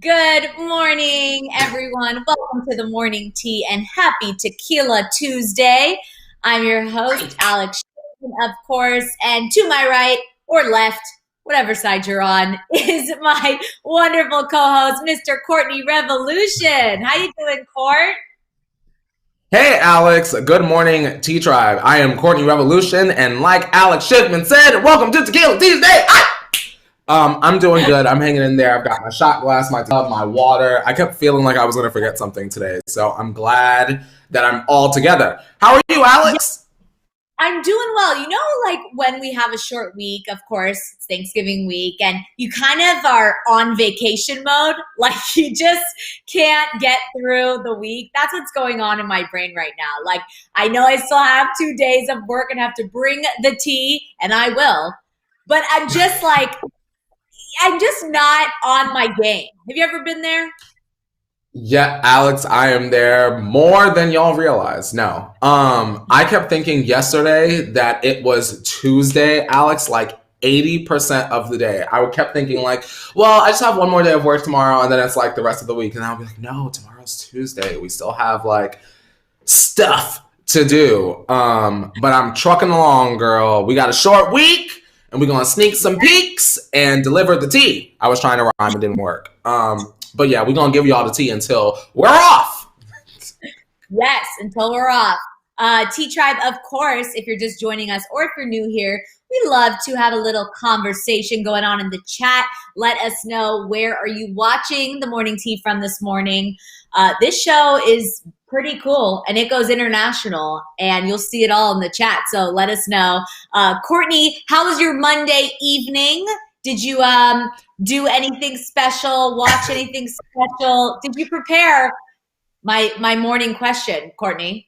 Good morning, everyone. Welcome to the morning tea and happy Tequila Tuesday. I'm your host, Alex, of course, and to my right or left, whatever side you're on, is my wonderful co-host, Mr. Courtney Revolution. How you doing, Court? Hey, Alex. Good morning, T-Tribe. I am Courtney Revolution, and like Alex Shipman said, welcome to Tequila Tuesday. I'm doing good. I'm hanging in there. I've got my shot glass, my tub, my water. I kept feeling like I was going to forget something today, so I'm glad that I'm all together. How are you, Alex? I'm doing well. You know, like when we have a short week, of course, it's Thanksgiving week, and you kind of are on vacation mode. Like you just can't get through the week. That's what's going on in my brain right now. Like I know I still have 2 days of work and have to bring the tea, and I will. But I'm just not on my game. Have you ever been there? Yeah, Alex, I am there more than y'all realize. No. I kept thinking yesterday that it was Tuesday, Alex, like 80% of the day. I kept thinking like, well, I just have one more day of work tomorrow and then it's like the rest of the week. And I'll be like, no, tomorrow's Tuesday. We still have like stuff to do. But I'm trucking along, girl. We got a short week and we're going to sneak some peeks and deliver the tea. I was trying to rhyme, it didn't work. But yeah, we're going to give y'all the tea until we're off. Yes, until we're off. T-Tribe, of course, if you're just joining us or if you're new here, we love to have a little conversation going on in the chat. Let us know, where are you watching the morning tea from this morning? This show is pretty cool and it goes international and you'll see it all in the chat. So let us know. Courtney, how was your Monday evening? Did you do anything special? Watch anything special? Did you prepare my morning question, Courtney?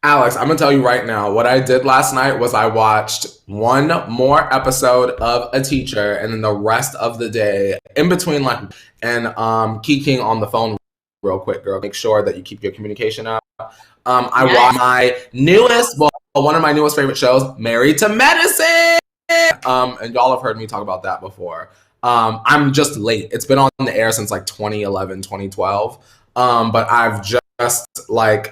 Alex, I'm going to tell you right now, what I did last night was I watched one more episode of A Teacher and then the rest of the day in between and kikiing on the phone real quick, girl. Make sure that you keep your communication up. I watched my one of my newest favorite shows, Married to Medicine. And y'all have heard me talk about that before. I'm just late. It's been on the air since like 2011, 2012. But I've just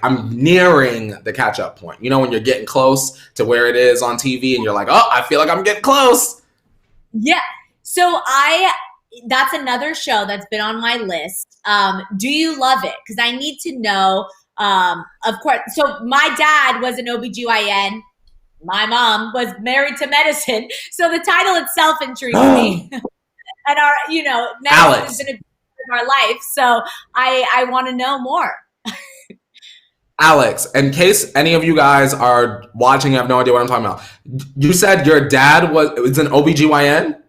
I'm nearing the catch-up point. You know, when you're getting close to where it is on TV and you're like, oh, I feel like I'm getting close. Yeah. So that's another show that's been on my list. Do you love it? Because I need to know, of course. So my dad was an OBGYN. My mom was Married to Medicine. So the title itself intrigues me. And medicine has been a big part of our life. So I want to know more. Alex, in case any of you guys are watching and have no idea what I'm talking about, you said your dad was an OBGYN?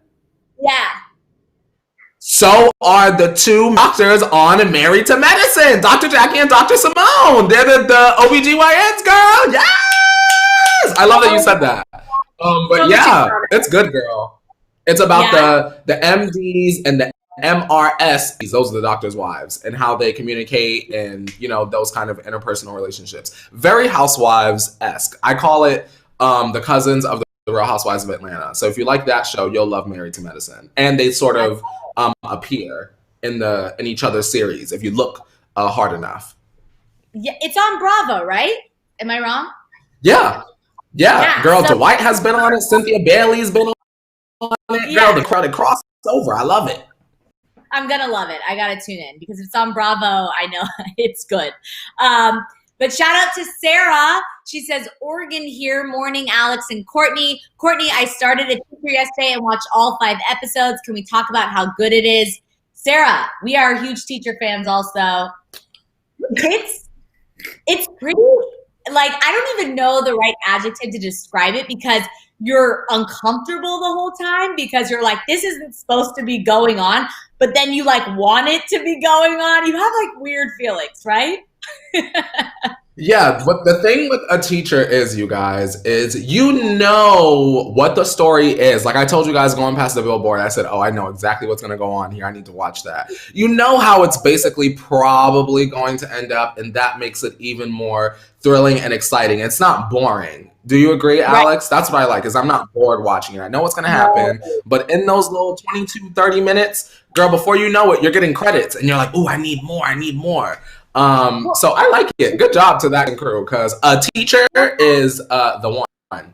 Yeah. So are the two doctors on Married to Medicine, Dr. Jackie and Dr. Simone. They're the OBGYNs, girl. Yes! I love that you said that. But yeah, it's good, girl. It's about the MDs and the MRS. Those are the doctors' wives and how they communicate and, those kind of interpersonal relationships. Very Housewives-esque. I call it the cousins of the Real Housewives of Atlanta. So if you like that show, you'll love Married to Medicine. And they sort of appear in each other's series if you look hard enough. Yeah, it's on Bravo, right? Am I wrong? Yeah, girl. So Dwight has been on it. Cynthia Bailey's been on it. Girl, the crossover. I love it. I'm gonna love it. I gotta tune in because if it's on Bravo, I know it's good. But shout out to Sarah. She says, Oregon here, morning, Alex and Courtney. Courtney, I started a teacher yesterday and watched all 5 episodes. Can we talk about how good it is? Sarah, we are huge teacher fans also. It's pretty, I don't even know the right adjective to describe it because you're uncomfortable the whole time because you're like, this isn't supposed to be going on, but then you want it to be going on. You have weird feelings, right? Yeah, but the thing with A Teacher is, you guys, is what the story is. Like I told you guys going past the billboard, I said, oh, I know exactly what's going to go on here. I need to watch that. You know how it's basically probably going to end up, and that makes it even more thrilling and exciting. It's not boring. Do you agree, Right. Alex? That's what I like, is I'm not bored watching it. I know what's going to happen, but in those little 22, 30 minutes, girl, before you know it, you're getting credits, and you're like, oh, I need more. So I like it. Good job to that crew, because a teacher is the one.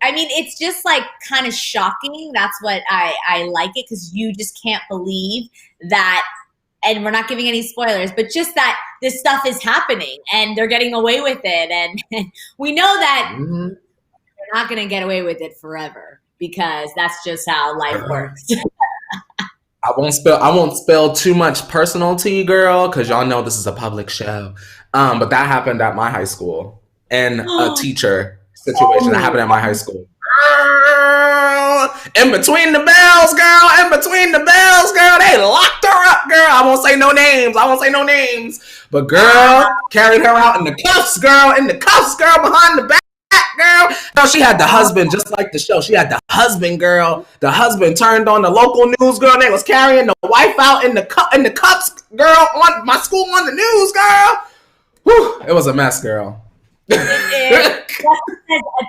I mean, it's just like kind of shocking. That's what I like it, because you just can't believe that. And we're not giving any spoilers, but just that this stuff is happening and they're getting away with it. And we know that they're not going to get away with it forever, because that's just how life works. I won't spill too much personal tea, girl, because y'all know this is a public show. But that happened at my high school, and a teacher situation that happened at my high school. In between the bells, girl, they locked her up, girl. I won't say no names. But girl, carried her out in the cuffs, girl, behind the back, girl. No, she had the husband, just like the show. She had the husband, girl. The husband turned on the local news, girl. They was carrying the wife out in the cuffs, girl, on my school on the news, girl. Whew, it was a mess, girl. A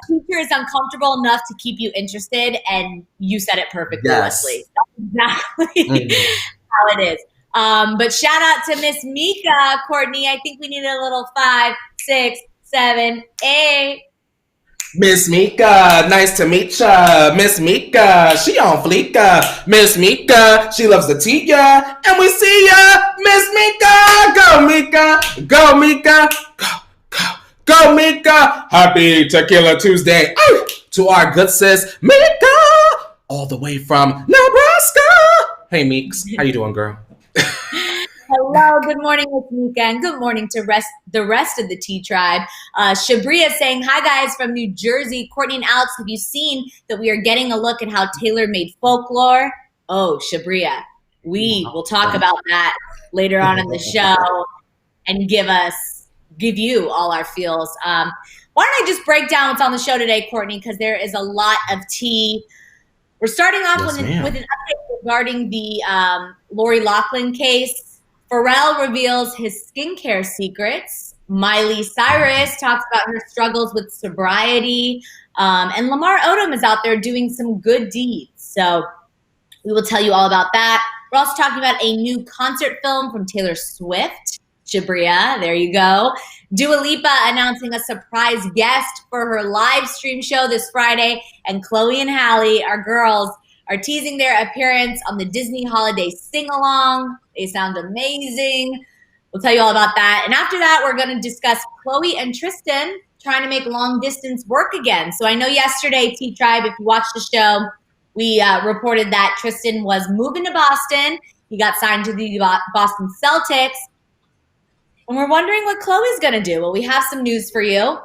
teacher is uncomfortable enough to keep you interested, and you said it perfectly, yes. Leslie. That's exactly how it is. But shout out to Miss Mika, Courtney. I think we need a little 5, 6, 7, 8. Miss Mika, nice to meet ya. Miss Mika, she on fleeka. Miss Mika, she loves the tea, ya. And we see ya. Miss Mika, go Mika, go Mika, go Mika. Happy Tequila Tuesday. Ooh, to our good sis, Mika, all the way from Nebraska. Hey Meeks, how you doing, girl? Hello, good morning, it's Mika, and good morning to the rest of the Tea Tribe. Shabria saying, hi guys from New Jersey. Courtney and Alex, have you seen that we are getting a look at how Taylor made folklore? Oh, Shabria, we will talk about that later on in the show and give you all our feels. Why don't I just break down what's on the show today, Courtney, because there is a lot of tea. We're starting off with an update regarding the Lori Loughlin case. Pharrell reveals his skincare secrets. Miley Cyrus talks about her struggles with sobriety. And Lamar Odom is out there doing some good deeds. So we will tell you all about that. We're also talking about a new concert film from Taylor Swift. Shabria, there you go. Dua Lipa announcing a surprise guest for her live stream show this Friday. And Chloe and Halle, our girls, are teasing their appearance on the Disney Holiday Sing-Along. They sound amazing. We'll tell you all about that. And after that, we're going to discuss Chloe and Tristan trying to make long distance work again. So I know yesterday, T-Tribe, if you watched the show, we reported that Tristan was moving to Boston. He got signed to the Boston Celtics. And we're wondering what Chloe's going to do. Well, we have some news for you.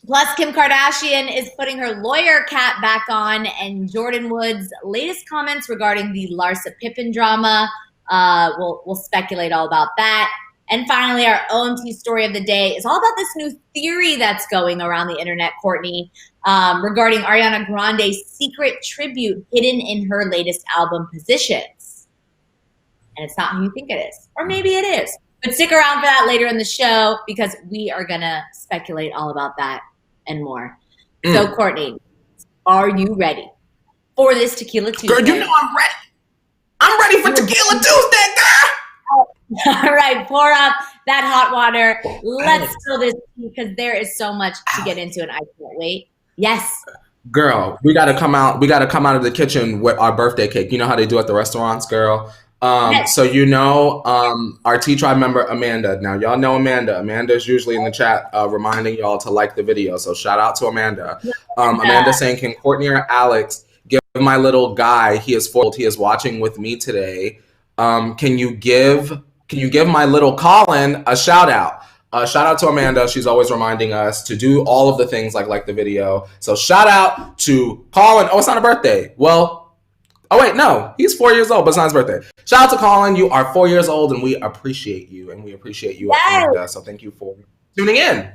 Plus, Kim Kardashian is putting her lawyer cap back on, and Jordan Wood's latest comments regarding the Larsa Pippen drama. We'll speculate all about that. And finally, our OMT story of the day is all about this new theory that's going around the internet, Courtney, regarding Ariana Grande's secret tribute hidden in her latest album, Positions. And it's not who you think it is. Or maybe it is. But stick around for that later in the show, because we are going to speculate all about that and more. So, Courtney, are you ready for this Tequila Tuesday? Girl, you know I'm ready. I'm ready for Tequila Tuesday, girl. All right, pour up that hot water. Let's spill this tea, because there is so much to get into, and I can't wait. Yes. Girl, we gotta come out. We gotta come out of the kitchen with our birthday cake. You know how they do at the restaurants, girl. Yes. So you know, our T-Tribe member Amanda. Now y'all know Amanda. Amanda's usually in the chat, reminding y'all to like the video. So shout out to Amanda. Amanda saying, "Can Courtney or Alex give my little guy? He is 4 years old. He is watching with me today. Can you give my little Colin a shout out?" Shout out to Amanda. She's always reminding us to do all of the things like the video. So shout out to Colin. Oh, it's not a birthday. Well. Oh, wait, no. He's 4 years old, but it's not his birthday. Shout out to Colin. You are 4 years old, and we appreciate you. And we appreciate you, Amanda. So thank you for tuning in.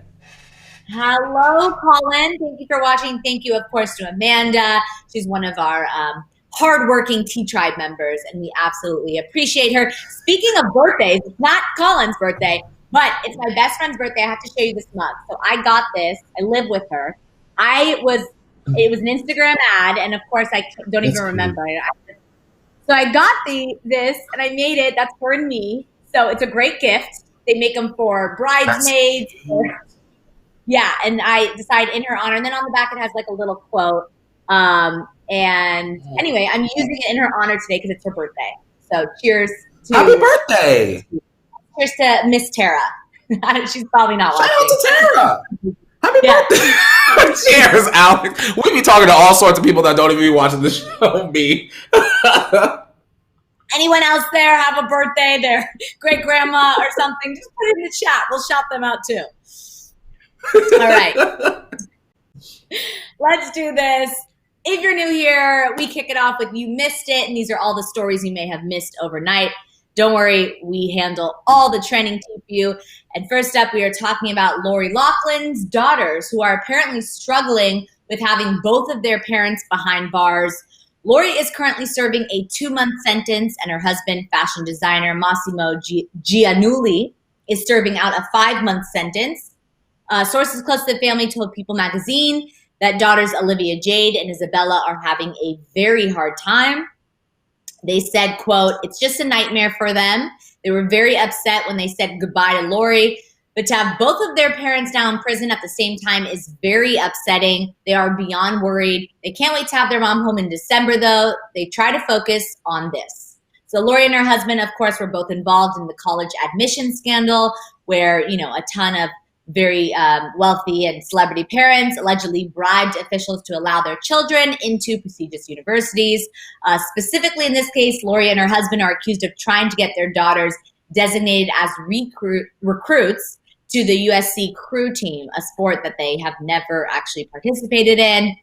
Hello, Colin. Thank you for watching. Thank you, of course, to Amanda. She's one of our hardworking T-Tribe members, and we absolutely appreciate her. Speaking of birthdays, it's not Colin's birthday, but it's my best friend's birthday. I have to show you this mug. So I got this. I live with her. It was an Instagram ad, and of course I don't even remember it. So I got this, and I made it. That's her and me. So it's a great gift. They make them for bridesmaids. Yeah, and I decide in her honor. And then on the back it has like a little quote. And anyway, I'm using it in her honor today because it's her birthday. So cheers to happy birthday. Cheers to Miss Tara. She's probably not watching. Shout out to Tara. Happy birthday. Cheers, Alex. We be talking to all sorts of people that don't even be watching the show. Me. Anyone else there have a birthday, their great grandma or something? Just put it in the chat. We'll shout them out too. All right. Let's do this. If you're new here, we kick it off with You Missed It, and these are all the stories you may have missed overnight. Don't worry, we handle all the trending tea for you. And first up, we are talking about Lori Loughlin's daughters, who are apparently struggling with having both of their parents behind bars. Lori is currently serving a 2-month sentence, and her husband, fashion designer Massimo Giannulli, is serving out a 5-month sentence. Sources close to the family told People magazine that daughters Olivia Jade and Isabella are having a very hard time. They said, quote, "It's just a nightmare for them. They were very upset when they said goodbye to Lori, but to have both of their parents now in prison at the same time is very upsetting. They are beyond worried. They can't wait to have their mom home in December, though. They try to focus on this." So Lori and her husband, of course, were both involved in the college admission scandal where, you know, a ton of very wealthy and celebrity parents allegedly bribed officials to allow their children into prestigious universities. Specifically in this case, Lori and her husband are accused of trying to get their daughters designated as recruits to the USC crew team, a sport that they have never actually participated in.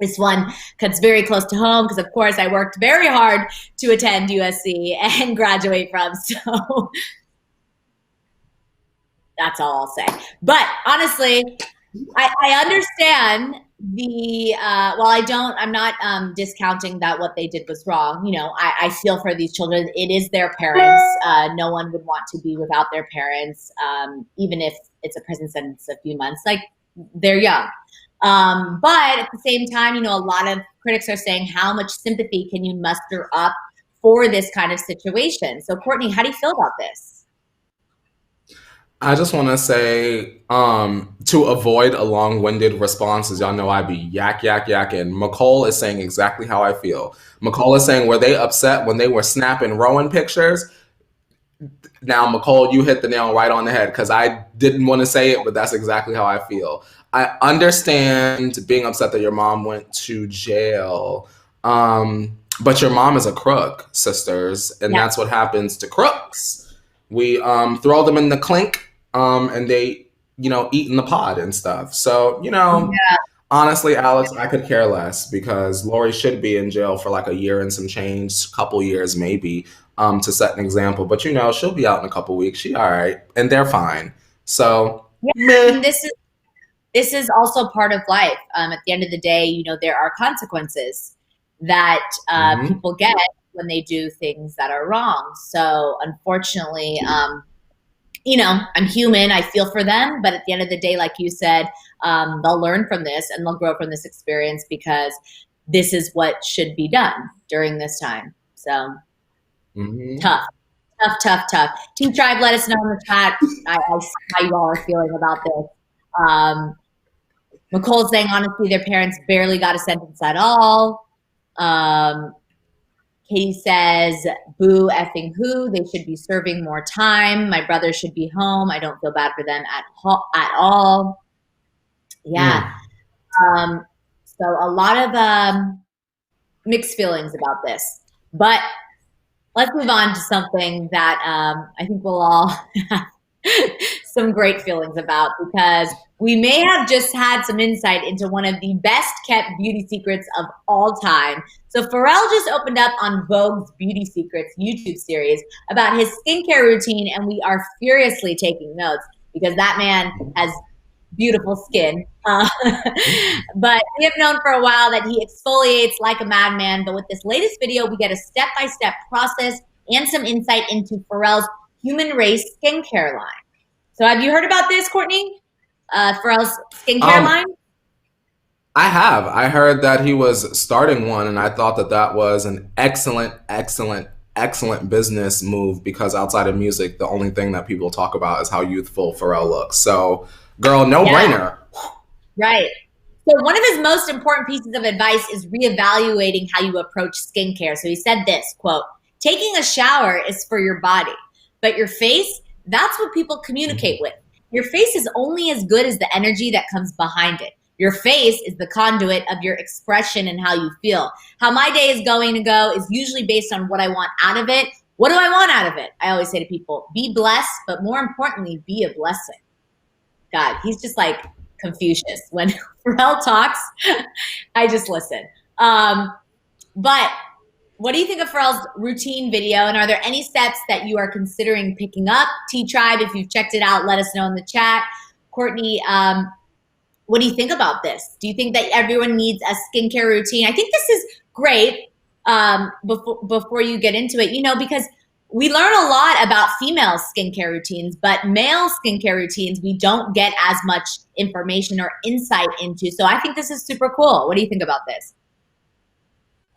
This one cuts very close to home because, of course, I worked very hard to attend USC and graduate from, so that's all I'll say. But honestly, I understand I'm not discounting that what they did was wrong. You know, I feel for these children. It is their parents. No one would want to be without their parents, even if it's a prison sentence a few months. Like, they're young. But at the same time, you know, a lot of critics are saying, how much sympathy can you muster up for this kind of situation? So, Courtney, how do you feel about this? I just want to say, to avoid a long-winded responses, y'all know I be yakking. McCole is saying exactly how I feel. McCole is saying, were they upset when they were snapping Rowan pictures? Now, McCole, you hit the nail right on the head because I didn't want to say it, but that's exactly how I feel. I understand being upset that your mom went to jail, but your mom is a crook, sisters, and that's what happens to crooks. We throw them in the clink, and they, you know, eat in the pod and stuff. So, you know, honestly, Alex, I could care less because Lori should be in jail for like a year and some change, couple years maybe, to set an example. But, you know, she'll be out in a couple weeks. She all right, and they're fine. So, and this is also part of life. At the end of the day, you know, there are consequences that people get when they do things that are wrong. So unfortunately, you know, I'm human. I feel for them. But at the end of the day, like you said, they'll learn from this and they'll grow from this experience because this is what should be done during this time. So tough. Team Tribe, let us know in the chat how you all are feeling about this. Nicole's saying, honestly, their parents barely got a sentence at all. Katie says, boo effing who, they should be serving more time. My brother should be home. I don't feel bad for them at all. Yeah. So a lot of mixed feelings about this. But let's move on to something that I think we'll all have some great feelings about, because we may have just had some insight into one of the best kept beauty secrets of all time. So Pharrell just opened up on Vogue's Beauty Secrets YouTube series about his skincare routine, and we are furiously taking notes because that man has beautiful skin. But we have known for a while that he exfoliates like a madman, but with this latest video, we get a step-by-step process and some insight into Pharrell's Human Race skincare line. So have you heard about this, Courtney? Pharrell's skincare line? I have. I heard that he was starting one, and I thought that that was an excellent, excellent, excellent business move because outside of music, the only thing that people talk about is how youthful Pharrell looks. So, girl, no Yeah, brainer. right. So one of his most important pieces of advice is reevaluating how you approach skincare. So he said this, quote, taking a shower is for your body, but your face, that's what people communicate with. Your face is only as good as the energy that comes behind it. Your face is the conduit of your expression and how you feel. How my day is going to go is usually based on what I want out of it. What do I want out of it? I always say to people, be blessed, but more importantly, be a blessing. God, he's just like Confucius. When Pharrell talks, I just listen. But what do you think of Pharrell's routine video? And are there any steps that you are considering picking up? T-Tribe, if you've checked it out, let us know in the chat. Courtney, what do you think about this? Do you think that everyone needs a skincare routine? I think this is great before you get into it, because we learn a lot about female skincare routines, but male skincare routines, we don't get as much information or insight into. So I think this is super cool. What do you think about this?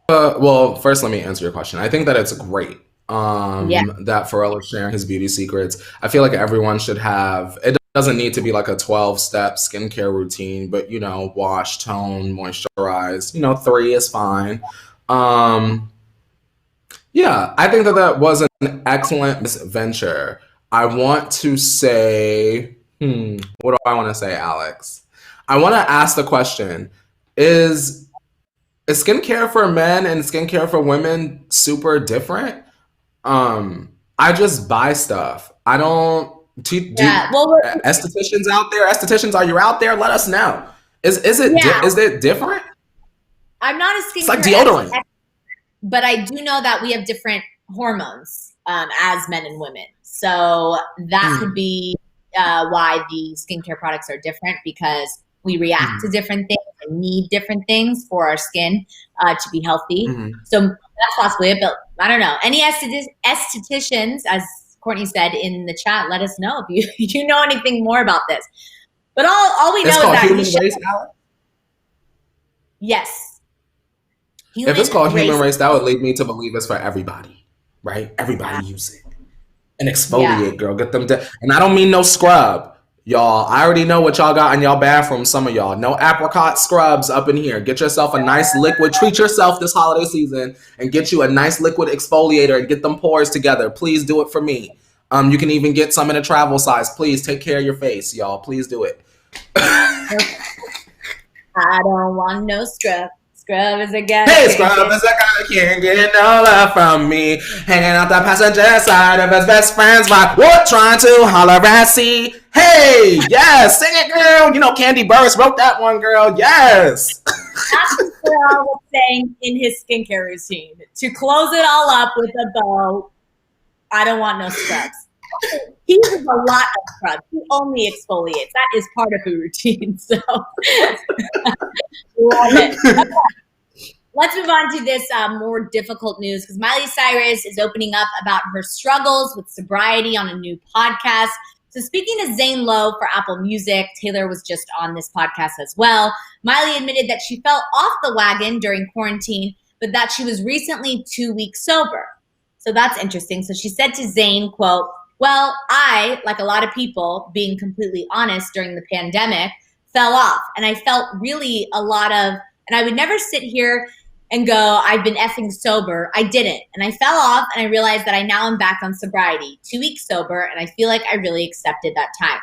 Well, first, let me answer your question. I think that it's great Yeah. that Pharrell is sharing his beauty secrets. I feel like everyone should have, it doesn't need to be like a 12-step skincare routine, but, wash, tone, moisturize, 3 is fine. Yeah, I think that that was an excellent venture. I want to say, what do I want to say, Alex? I want to ask the question, is skincare for men and skincare for women super different? I just buy stuff. I don't. Yeah. Well, Estheticians out there? Estheticians, are you out there? Let us know. Is it yeah. is it different? I'm not a skincare It's like deodorant. expert, but I do know that we have different hormones as men and women. So that could be why the skincare products are different, because we react to different things and need different things for our skin to be healthy. So that's possibly it, but I don't know. Any estheticians, as Courtney said in the chat, let us know if you know anything more about this. But all we know is that human race, Alex? Yes. If it's called human race, that would lead me to believe it's for everybody, right? Everybody use it. And exfoliate, girl. Get them and I don't mean no scrub. Y'all, I already know what y'all got in y'all bathroom, some of y'all. No apricot scrubs up in here. Get yourself a nice liquid. Treat yourself this holiday season and get you a nice liquid exfoliator and get them pores together. Please do it for me. You can even get some in a travel size. Please take care of your face, y'all. Please do it. I don't want no scrub. Scrub is a guy. Hey, scrub is a guy can't get no love from me. Hanging out the passenger side of his best friend's ride. What? Trying to holler at sea. Hey, yes, sing it, girl. Candy Burris wrote that one, girl. Yes. That's what Pharrell was saying in his skincare routine. To close it all up with a bow, I don't want no scrubs. He uses a lot of scrubs. He only exfoliates. That is part of the routine. So love it. Okay. Let's move on to this more difficult news, because Miley Cyrus is opening up about her struggles with sobriety on a new podcast. So speaking to Zane Lowe for Apple Music, Taylor was just on this podcast as well. Miley admitted that she fell off the wagon during quarantine, but that she was recently 2 weeks sober. So that's interesting. So she said to Zane, quote, well, I, like a lot of people, being completely honest during the pandemic, fell off. And I felt really a lot of, and I would never sit here and go, I've been effing sober. I didn't. And I fell off, and I realized that I now am back on sobriety, 2 weeks sober, and I feel like I really accepted that time.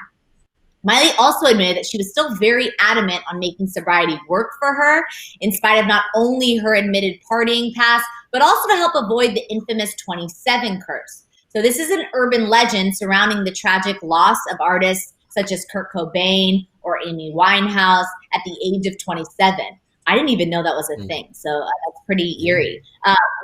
Miley also admitted that she was still very adamant on making sobriety work for her, in spite of not only her admitted partying past, but also to help avoid the infamous 27 curse. So this is an urban legend surrounding the tragic loss of artists such as Kurt Cobain or Amy Winehouse at the age of 27. I didn't even know that was a thing, so that's pretty eerie.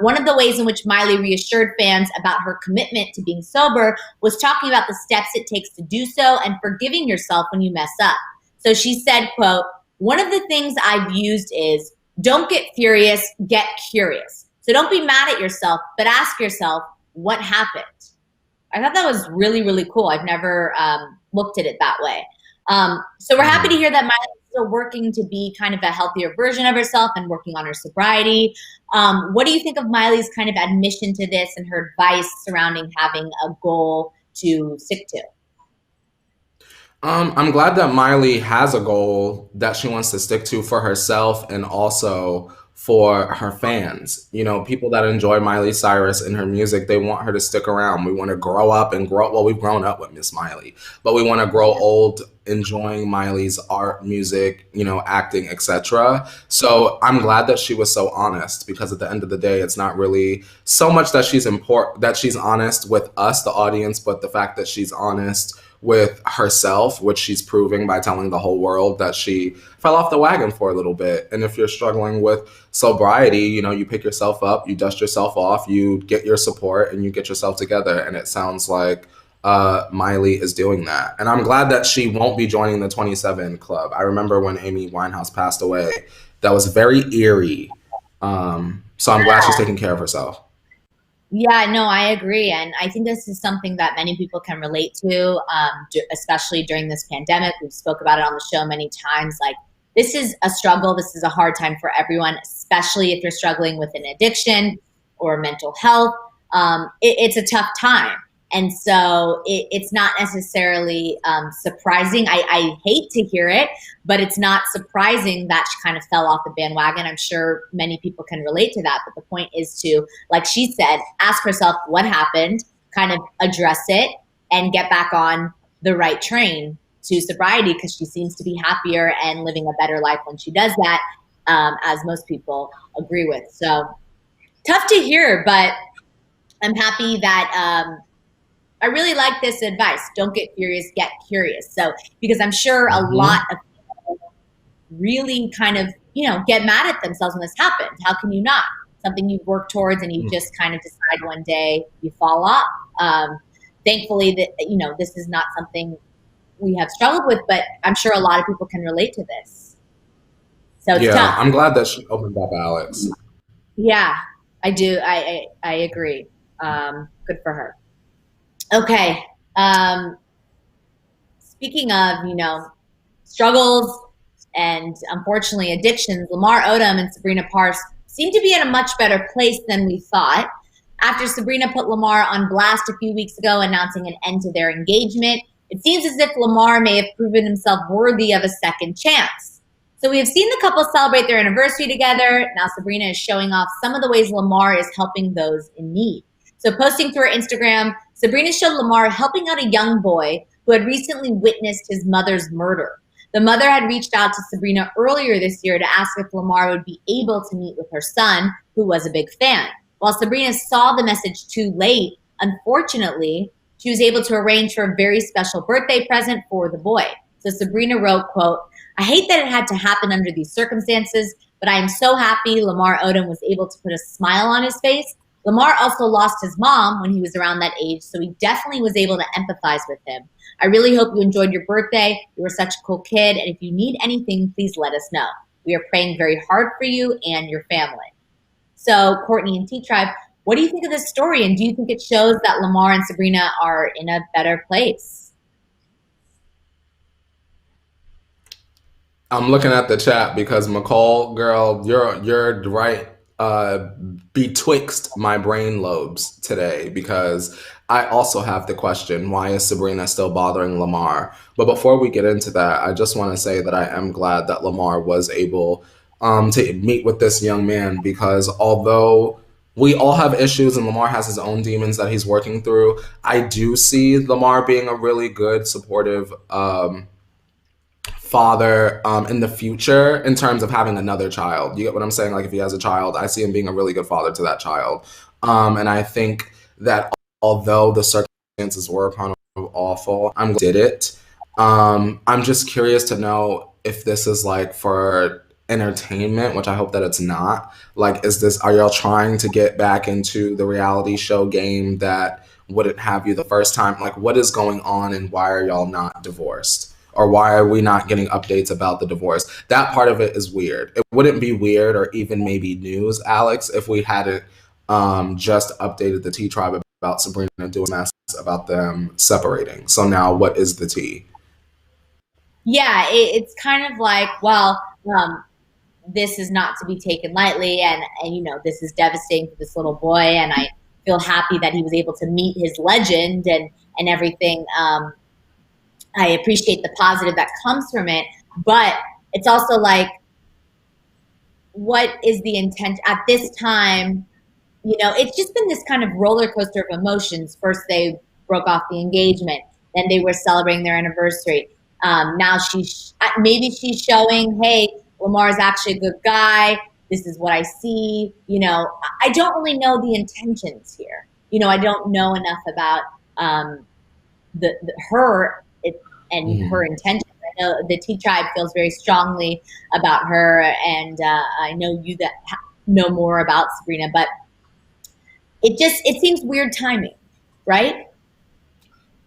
One of the ways in which Miley reassured fans about her commitment to being sober was talking about the steps it takes to do so and forgiving yourself when you mess up. So she said, quote, one of the things I've used is don't get furious, get curious. So don't be mad at yourself, but ask yourself, what happened? I thought that was really, really cool. I've never looked at it that way. So we're happy to hear that Miley is still working to be kind of a healthier version of herself and working on her sobriety. What do you think of Miley's kind of admission to this and her advice surrounding having a goal to stick to? I'm glad that Miley has a goal that she wants to stick to for herself and also for her fans. You know, people that enjoy Miley Cyrus and her music, they want her to stick around. We want to grow up and grow. Well, we've grown up with Miss Miley, but we want to grow old enjoying Miley's art, music, you know, acting, etc. So I'm glad that she was so honest because at the end of the day, it's not really so much that she's honest with us, the audience, but the fact that she's honest with herself, which she's proving by telling the whole world that she fell off the wagon for a little bit. And if you're struggling with sobriety, you know, you pick yourself up, you dust yourself off, you get your support, and you get yourself together. And it sounds like Miley is doing that. And I'm glad that she won't be joining the 27 Club. I remember when Amy Winehouse passed away, that was very eerie. So I'm glad she's taking care of herself. Yeah, no, I agree. And I think this is something that many people can relate to, especially during this pandemic. We've spoke about it on the show many times. Like, this is a struggle. This is a hard time for everyone, especially if you're struggling with an addiction or mental health. It's a tough time. And so it's not necessarily surprising. I hate to hear it, but it's not surprising that she kind of fell off the bandwagon. I'm sure many people can relate to that. But the point is to, like she said, ask herself what happened, kind of address it, and get back on the right train to sobriety, because she seems to be happier and living a better life when she does that, as most people agree with. So tough to hear, but I'm happy that I really like this advice. Don't get furious, get curious. So, because I'm sure a lot of people really kind of, you know, get mad at themselves when this happened. How can you not? Something you've worked towards and you just kind of decide one day you fall off. Thankfully, that, you know, this is not something we have struggled with, but I'm sure a lot of people can relate to this. So it's tough. I'm glad that she opened up, Alex. Yeah, I do. I agree. Good for her. Okay. Speaking of, you know, struggles and unfortunately addictions, Lamar Odom and Sabrina Parks seem to be in a much better place than we thought. After Sabrina put Lamar on blast a few weeks ago, announcing an end to their engagement, it seems as if Lamar may have proven himself worthy of a second chance. So we have seen the couple celebrate their anniversary together. Now Sabrina is showing off some of the ways Lamar is helping those in need. So posting to her Instagram, Sabrina showed Lamar helping out a young boy who had recently witnessed his mother's murder. The mother had reached out to Sabrina earlier this year to ask if Lamar would be able to meet with her son, who was a big fan. While Sabrina saw the message too late, unfortunately, she was able to arrange for a very special birthday present for the boy. So Sabrina wrote, quote, "I hate that it had to happen under these circumstances, but I am so happy Lamar Odom was able to put a smile on his face. Lamar also lost his mom when he was around that age, so he definitely was able to empathize with him. I really hope you enjoyed your birthday. You were such a cool kid, and if you need anything, please let us know. We are praying very hard for you and your family." So, Courtney and T-Tribe, what do you think of this story, and do you think it shows that Lamar and Sabrina are in a better place? I'm looking at the chat because McCall, girl, you're right betwixt my brain lobes today, because I also have the question, why is Sabrina still bothering Lamar? But before we get into that, I just want to say that I am glad that Lamar was able to meet with this young man, because although we all have issues and Lamar has his own demons that he's working through, I do see Lamar being a really good, supportive father in the future in terms of having another child. You get what I'm saying? Like, if he has a child, I see him being a really good father to that child. And I think that although the circumstances were kind of awful, I'm glad he did it. I'm just curious to know if this is like for entertainment, which I hope that it's not. Like, are y'all trying to get back into the reality show game that wouldn't have you the first time? Like, what is going on, and why are y'all not divorced? Or why are we not getting updates about the divorce? That part of it is weird. It wouldn't be weird or even maybe news, Alex, if we hadn't just updated the T-Tribe about Sabrina doing a mess about them separating. So now what is the tea? yeah, it's kind of like, well, this is not to be taken lightly, and this is devastating for this little boy, and I feel happy that he was able to meet his legend and everything. I appreciate the positive that comes from it, but it's also like, what is the intent at this time? It's just been this kind of roller coaster of emotions. First, they broke off the engagement. Then they were celebrating their anniversary. Now maybe she's showing, hey, Lamar's actually a good guy. This is what I see. I don't really know the intentions here. I don't know enough about her and her intentions. I know the T Tribe feels very strongly about her, and I know you that know more about Sabrina, but it seems weird timing, right?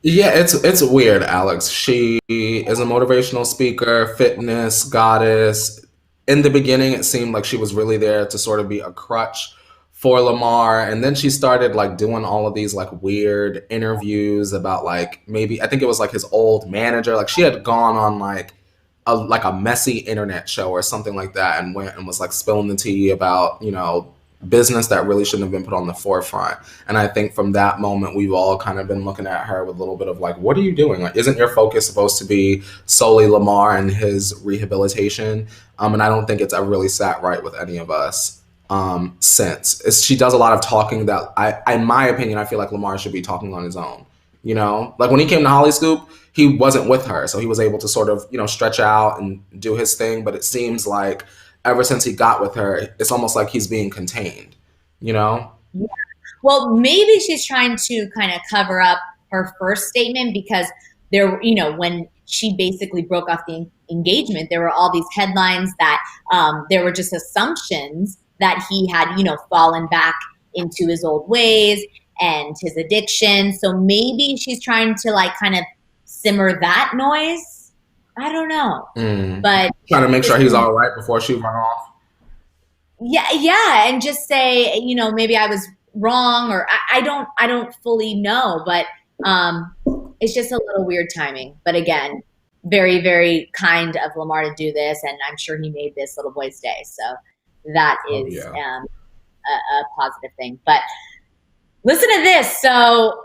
Yeah, it's weird, Alex. She is a motivational speaker, fitness goddess. In the beginning, it seemed like she was really there to sort of be a crutch for Lamar, and then she started like doing all of these like weird interviews about like maybe I think it was like his old manager. Like she had gone on like a messy internet show or something like that, and went and was like spilling the tea about business that really shouldn't have been put on the forefront. And I think from that moment, we've all kind of been looking at her with a little bit of like, what are you doing? Like, isn't your focus supposed to be solely Lamar and his rehabilitation? And I don't think it's ever really sat right with any of us since. She does a lot of talking that in my opinion, I feel like Lamar should be talking on his own. Like when he came to Hollyscoop, he wasn't with her, so he was able to sort of stretch out and do his thing. But it seems like ever since he got with her, it's almost like he's being contained, Yeah. Well, maybe she's trying to kind of cover up her first statement, because when she basically broke off the engagement, there were all these headlines that there were just assumptions that he had, fallen back into his old ways and his addiction. So maybe she's trying to like kind of simmer that noise. I don't know. But trying to make sure he's all right before she run off. Yeah, and just say, maybe I was wrong, or I don't fully know, but it's just a little weird timing. But again, very, very kind of Lamar to do this, and I'm sure he made this little boy's day, so that is a positive thing. But listen to this. So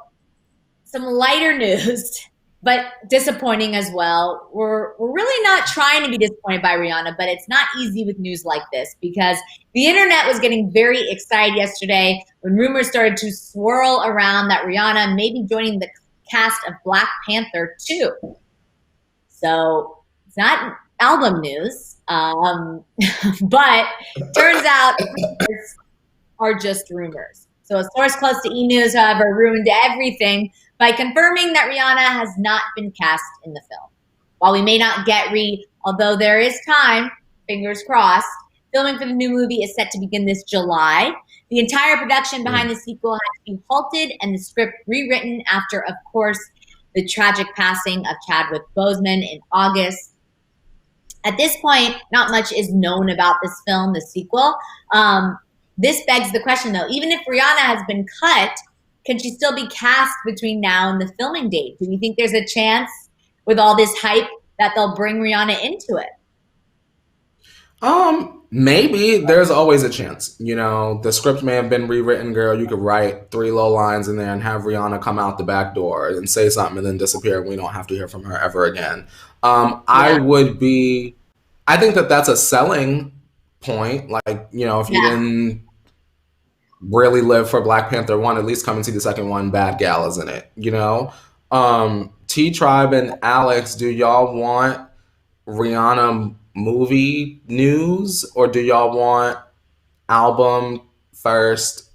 some lighter news, but disappointing as well. We're really not trying to be disappointed by Rihanna, but it's not easy with news like this, because the internet was getting very excited yesterday when rumors started to swirl around that Rihanna may be joining the cast of Black Panther 2. So it's not album news, but turns out rumors are just rumors. So a source close to E! News, however, ruined everything by confirming that Rihanna has not been cast in the film. While we may not get although there is time, fingers crossed, filming for the new movie is set to begin this July. The entire production behind the sequel had to be halted and the script rewritten after, of course, the tragic passing of Chadwick Boseman in August. At this point, not much is known about this film, the sequel. This begs the question, though, even if Rihanna has been cut, can she still be cast between now and the filming date? Do you think there's a chance, with all this hype, that they'll bring Rihanna into it? Maybe. There's always a chance. The script may have been rewritten, girl. You could write 3 low lines in there and have Rihanna come out the back door and say something and then disappear, and we don't have to hear from her ever again. I think that that's a selling point. Like, if you didn't really live for Black Panther 1, at least come and see the second one. Bad gal is in it, T Tribe and Alex, do y'all want Rihanna movie news, or do y'all want album first,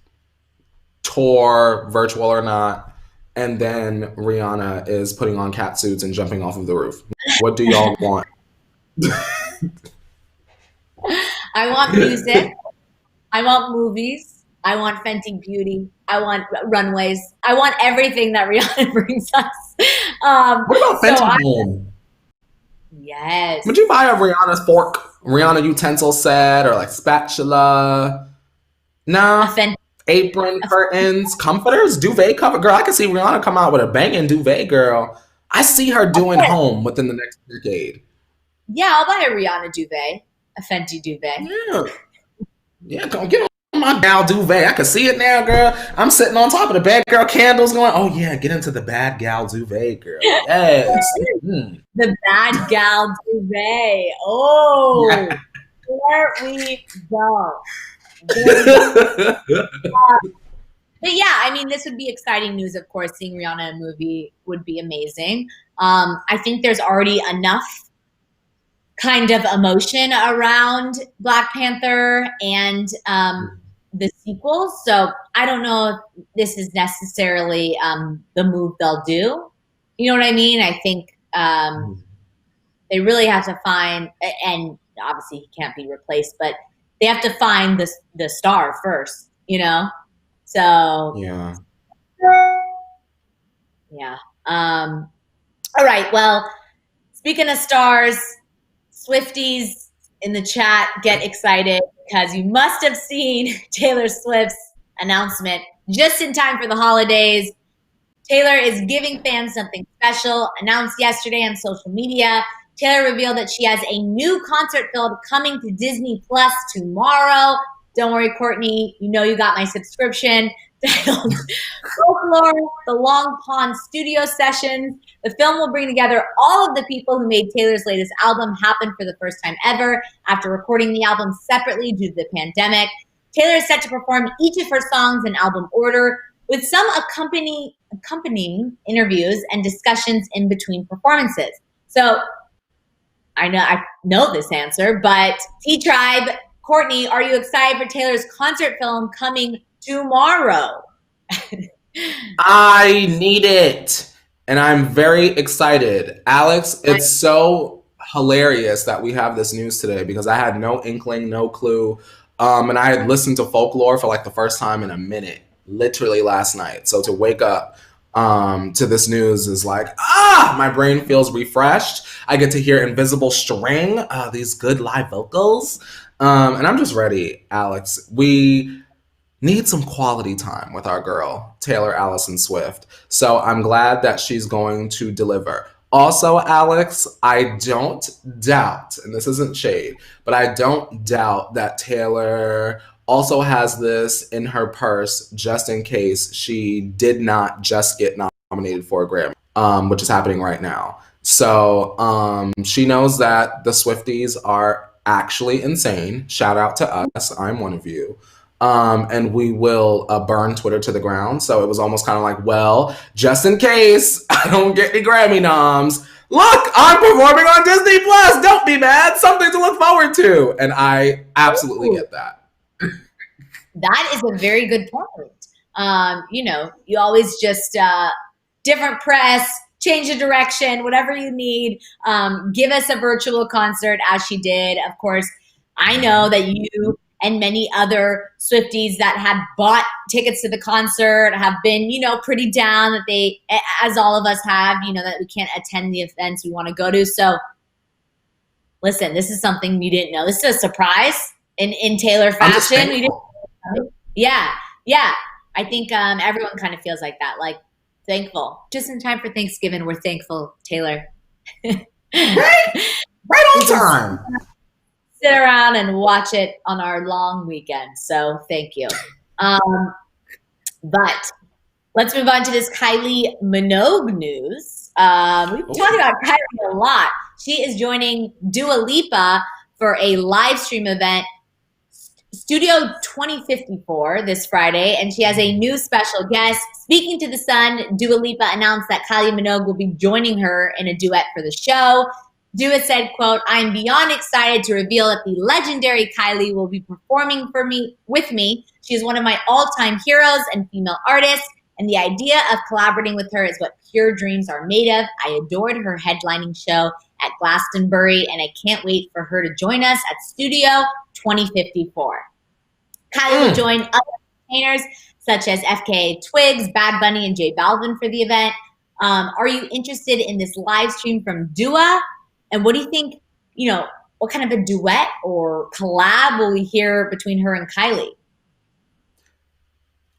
tour, virtual or not, and then Rihanna is putting on cat suits and jumping off of the roof? What do y'all want? I want music. I want movies. I want Fenty Beauty. I want runways. I want everything that Rihanna brings us. What about Fenty Home? Yes. Would you buy a Rihanna fork, Rihanna utensil set, or like spatula? Nah. Apron, curtains, comforters, duvet cover. Girl, I can see Rihanna come out with a banging duvet, girl. I see her doing home within the next decade. Yeah, I'll buy a Rihanna duvet, a Fenty duvet. Yeah. Yeah, come get on my gal duvet. I can see it now, girl. I'm sitting on top of the bad girl candles going, oh yeah, get into the bad gal duvet, girl. Yes. Mm. The bad gal duvet. Oh, Yeah. there we go. There we go. But yeah, I mean, this would be exciting news, of course. Seeing Rihanna in a movie would be amazing. I think there's already enough kind of emotion around Black Panther and the sequels. So I don't know if this is necessarily the move they'll do. You know what I mean? I think they really have to find, and obviously he can't be replaced, but they have to find the star first, you know? So Yeah. yeah. All right. Well, speaking of stars, Swifties in the chat, get excited because you must have seen Taylor Swift's announcement just in time for the holidays. Taylor is giving fans something special. Announced yesterday on social media, Taylor revealed that she has a new concert film coming to Disney Plus tomorrow. Don't worry, Courtney, you know you got my subscription. Titled Folklore, the Long Pond Studio Sessions. The film will bring together all of the people who made Taylor's latest album happen for the first time ever after recording the album separately due to the pandemic. Taylor is set to perform each of her songs in album order, with some accompanying interviews and discussions in between performances. So I know this answer, but T-Tribe, Courtney, are you excited for Taylor's concert film coming tomorrow? I need it. And I'm very excited. Alex, it's so hilarious that we have this news today because I had no inkling, no clue. And I had listened to Folklore for like the first time in a minute, literally last night. So to wake up to this news is like, my brain feels refreshed. I get to hear Invisible String, these good live vocals. And I'm just ready, Alex. We need some quality time with our girl, Taylor Allison Swift. So I'm glad that she's going to deliver. Also, Alex, I don't doubt, and this isn't shade, but I don't doubt that Taylor also has this in her purse just in case she did not just get nominated for a Grammy, which is happening right now. So she knows that the Swifties are actually insane. Shout out to us. I'm one of you. And we will burn Twitter to the ground. So it was almost kind of like, well, just in case I don't get any Grammy noms, look, I'm performing on Disney Plus. Don't be mad. Something to look forward to. And I absolutely get that. That is a very good point. You always just different press, change the direction, whatever you need. Give us a virtual concert as she did. Of course, I know that you and many other Swifties that have bought tickets to the concert have been, pretty down that they, as all of us have, that we can't attend the events we want to go to. So listen, this is something you didn't know. This is a surprise in Taylor fashion. Yeah. I think everyone kind of feels like that, like thankful. Just in time for Thanksgiving, we're thankful, Taylor. Right on time. Sit around and watch it on our long weekend. So thank you. But let's move on to this Kylie Minogue news. We've talked about Kylie a lot. She is joining Dua Lipa for a live stream event, Studio 2054, this Friday, and she has a new special guest. Speaking to The Sun, Dua Lipa announced that Kylie Minogue will be joining her in a duet for the show. Dua said, quote, "I'm beyond excited to reveal that the legendary Kylie will be performing with me. She is one of my all-time heroes and female artists, and the idea of collaborating with her is what pure dreams are made of. I adored her headlining show at Glastonbury, and I can't wait for her to join us at Studio 2054. Kylie will join other entertainers such as FKA Twigs, Bad Bunny, and J Balvin for the event. Are you interested in this live stream from Dua? And what do you think, what kind of a duet or collab will we hear between her and Kylie?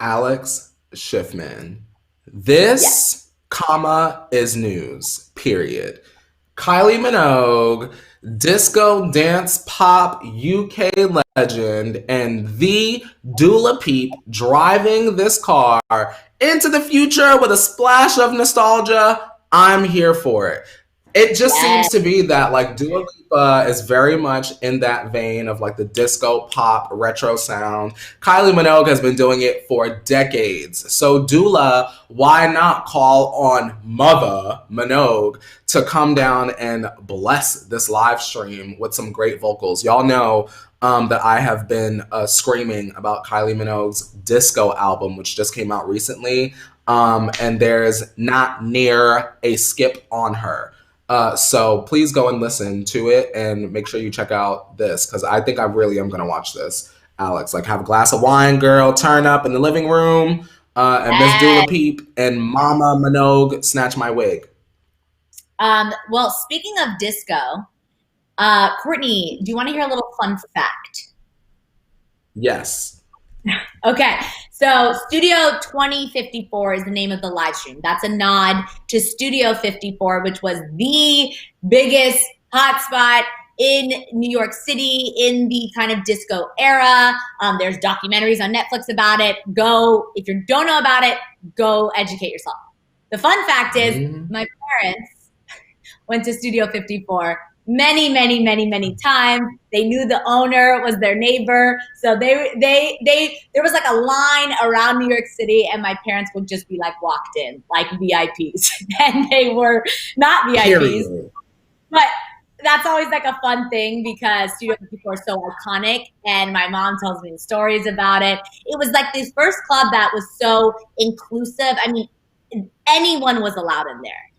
Alex Schiffman. This comma is news, period. Kylie Minogue, disco dance pop UK legend, and the Dula Peep driving this car into the future with a splash of nostalgia. I'm here for it. It just seems Yes. to be that like Dua Lipa is very much in that vein of like the disco pop retro sound. Kylie Minogue has been doing it for decades. So Dula, why not call on Mother Minogue to come down and bless this live stream with some great vocals? Y'all know that I have been screaming about Kylie Minogue's disco album, which just came out recently. And there's not near a skip on her. So please go and listen to it and make sure you check out this because I think I really am going to watch this, Alex. Like have a glass of wine, girl, turn up in the living room, and Miss Dula Peep and Mama Minogue snatch my wig. Well, speaking of disco, Courtney, do you want to hear a little fun fact? Yes. Okay, so Studio 2054 is the name of the live stream. That's a nod to Studio 54, which was the biggest hotspot in New York City in the kind of disco era. There's documentaries on Netflix about it. Go, if you don't know about it, go educate yourself. The fun fact is my parents went to Studio 54 many times. They knew the owner was their neighbor. So there was like a line around New York City and my parents would just be like walked in like VIPs and they were not VIPs. Period. But that's always like a fun thing because Studio 54 is so iconic and my mom tells me stories about it. It was like this first club that was so inclusive. I mean, anyone was allowed in there.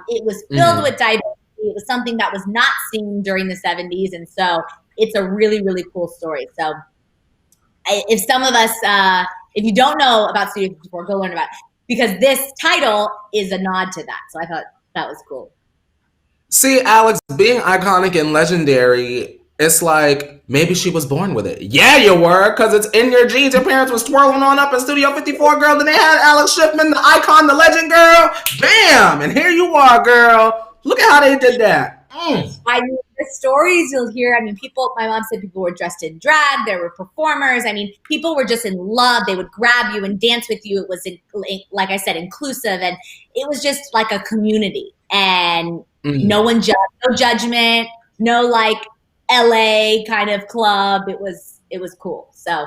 It was filled with diversity. It was something that was not seen during the 70s. And so it's a really, really cool story. So if some of us, if you don't know about Studio 54, go learn about it. Because this title is a nod to that. So I thought that was cool. See, Alex, being iconic and legendary, it's like maybe she was born with it. Yeah, you were, because it's in your genes. Your parents was twirling on up in Studio 54, girl. Then they had Alex Schiffman, the icon, the legend, girl. Bam! And here you are, girl. Look at how they did that. I mean, the stories you'll hear, I mean, people, my mom said people were dressed in drag. There were performers. I mean, people were just in love. They would grab you and dance with you. It was, like I said, inclusive. And it was just like a community. And no one judged, no judgment, no like LA kind of club. It was cool. So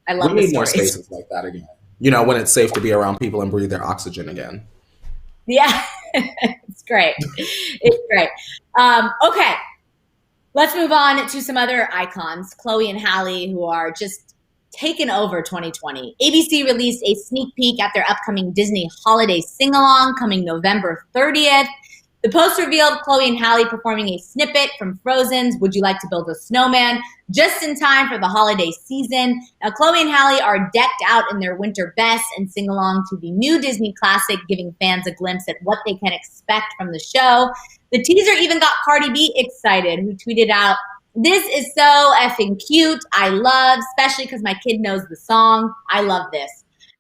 I love We the need more stories. spaces like that again. You know, when it's safe to be around people and breathe their oxygen again. Yeah, it's great. It's great. Okay, let's move on to some other icons, Chloe and Halle, who are just taking over 2020. ABC released a sneak peek at their upcoming Disney holiday sing-along coming November 30th. The post revealed Chloe and Halle performing a snippet from Frozen's Would You Like to Build a Snowman just in time for the holiday season. Now, Chloe and Halle are decked out in their winter best and sing along to the new Disney classic, giving fans a glimpse at what they can expect from the show. The teaser even got Cardi B excited, who tweeted out, "This is so effing cute. I love, especially because my kid knows the song. I love this."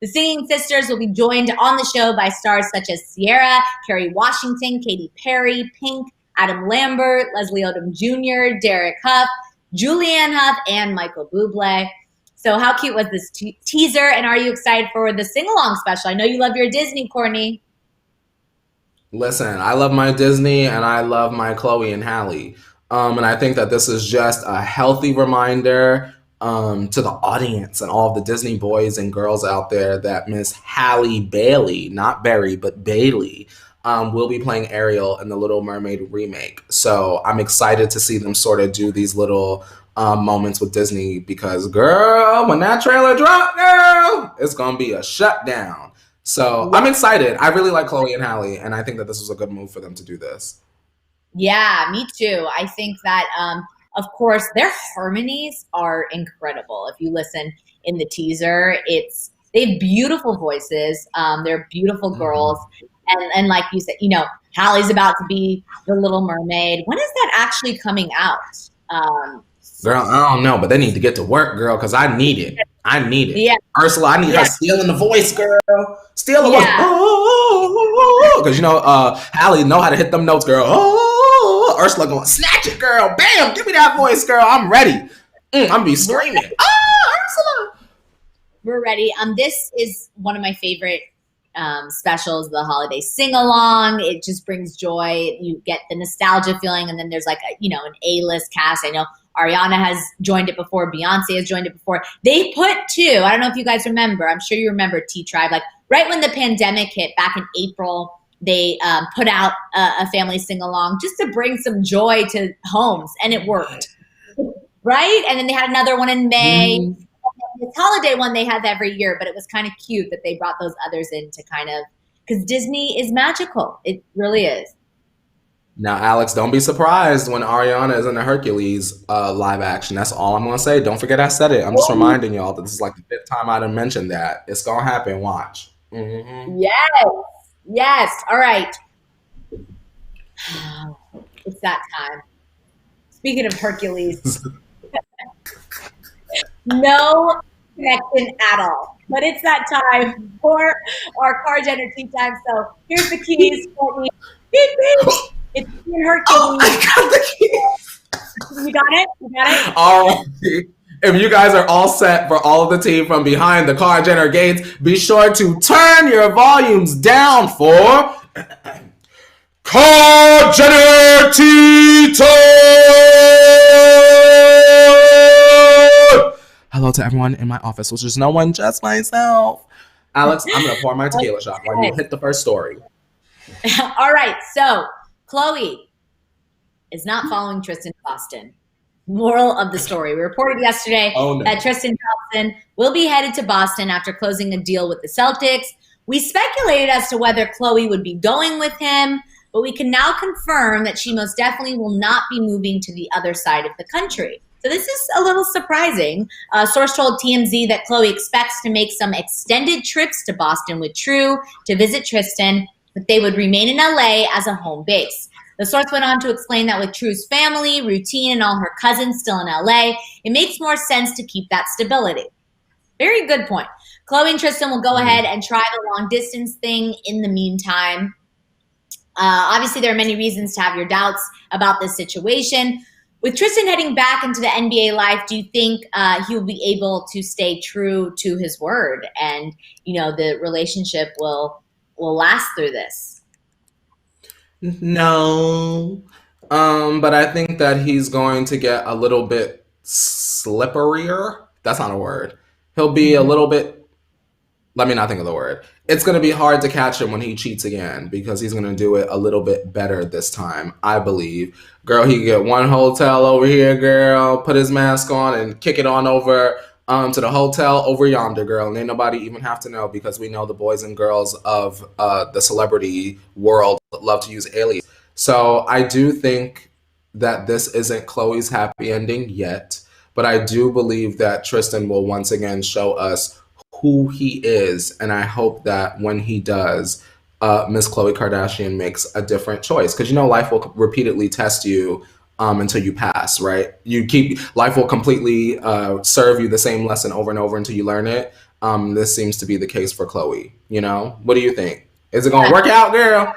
The singing sisters will be joined on the show by stars such as Sierra, Kerry Washington, Katy Perry, Pink, Adam Lambert, Leslie Odom Jr., Derek Huff, Julianne Hough, and Michael Bublé. So how cute was this teaser? And are you excited for the sing-along special? I know you love your Disney, Courtney. Listen, I love my Disney and I love my Chloe and Halle. And I think that this is just a healthy reminder to the audience and all of the Disney boys and girls out there that Miss Halle Bailey, not Berry, but Bailey, will be playing Ariel in the Little Mermaid remake. So I'm excited to see them sort of do these little moments with Disney because, girl, when that trailer dropped, girl, it's going to be a shutdown. So I'm excited. I really like Chloe and Halle, and I think that this was a good move for them to do this. Yeah, me too. I think that, of course, their harmonies are incredible. If you listen in the teaser, they have beautiful voices. They're beautiful girls. And like you said, you know, Halle's about to be the Little Mermaid. When is that actually coming out? Girl, I don't know, but they need to get to work, girl, because I need it. I need it. Yeah. Ursula, I need her stealing the voice, girl. Steal the voice. Yeah. Because you know, Hallie know how to hit them notes, girl. Ursula going, snatch it, girl. Bam, give me that voice, girl. I'm ready. I'm gonna be screaming. Ursula. We're ready. This is one of my favorite specials, the holiday sing-along. It just brings joy. You get the nostalgia feeling, and then there's like an A-list cast. I know Ariana has joined it before. Beyonce has joined it before. They put two. I don't know if you guys remember. I'm sure you remember T Tribe. Like right when the pandemic hit back in April, they put out a family sing-along just to bring some joy to homes, and it worked. Right? And then they had another one in May. This holiday one they have every year, but it was kind of cute that they brought those others in to kind of, because Disney is magical. It really is. Now, Alex, don't be surprised when Ariana is in the Hercules live action. That's all I'm going to say. Don't forget I said it. I'm just reminding y'all that this is like the 5th time I done mentioned that. It's going to happen. Watch. Mm-hmm. Yes. All right. It's that time. Speaking of Hercules. No connection at all. But it's that time for our car gender tea time. So here's the keys, Courtney. It's Hercules. Oh, I got the keys. You got it? All right. If you guys are all set for all of the tea from behind the car gender gates, be sure to turn your volumes down for car gender tea time. Hello to everyone in my office, which is no one, just myself. Alex, I'm going to pour my tequila shot while you hit the first story. All right. So, Khloe is not following Tristan Boston. Moral of the story. We reported yesterday that Tristan Thompson will be headed to Boston after closing a deal with the Celtics. We speculated as to whether Khloe would be going with him, but we can now confirm that she most definitely will not be moving to the other side of the country. So this is a little surprising. A source told TMZ that Khloe expects to make some extended trips to Boston with True to visit Tristan, but they would remain in LA as a home base. The source went on to explain that with True's family, routine, and all her cousins still in LA, it makes more sense to keep that stability. Very good point. Khloe and Tristan will go ahead and try the long distance thing in the meantime. Obviously, there are many reasons to have your doubts about this situation. With Tristan heading back into the NBA life, do you think he will be able to stay true to his word and, the relationship will last through this? No. But I think that he's going to get a little bit slipperier. That's not a word. He'll be a little bit, let me not think of the word. It's going to be hard to catch him when he cheats again because he's going to do it a little bit better this time, I believe. Girl, he can get one hotel over here, girl, put his mask on and kick it on over to the hotel over yonder, girl. And ain't nobody even have to know because we know the boys and girls of the celebrity world love to use aliens. So I do think that this isn't Khloe's happy ending yet, but I do believe that Tristan will once again show us who he is, and I hope that when he does, Miss Khloe Kardashian makes a different choice. Because life will repeatedly test you until you pass, right? Life will completely serve you the same lesson over and over until you learn it. This seems to be the case for Khloe. What do you think? Is it gonna work out, girl?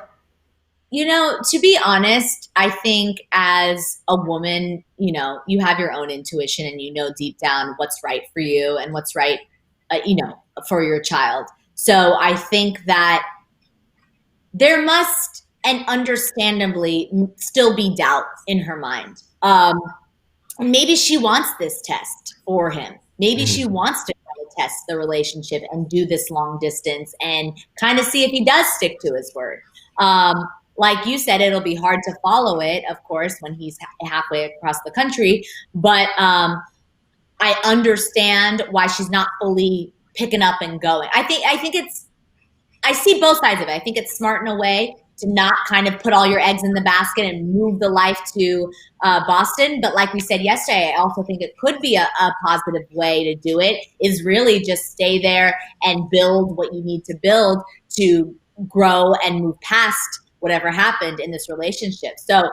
To be honest, I think as a woman, you have your own intuition and deep down what's right for you and what's right for your child. So I think that there must, and understandably, still be doubt in her mind. Maybe she wants this test for him. Maybe she wants to test the relationship and do this long distance and kind of see if he does stick to his word. Like you said, it'll be hard to follow it, of course, when he's halfway across the country. But I understand why she's not fully picking up and going. I see both sides of it. I think it's smart in a way to not kind of put all your eggs in the basket and move the life to Boston. But like we said yesterday, I also think it could be a positive way to do it, is really just stay there and build what you need to build to grow and move past whatever happened in this relationship. So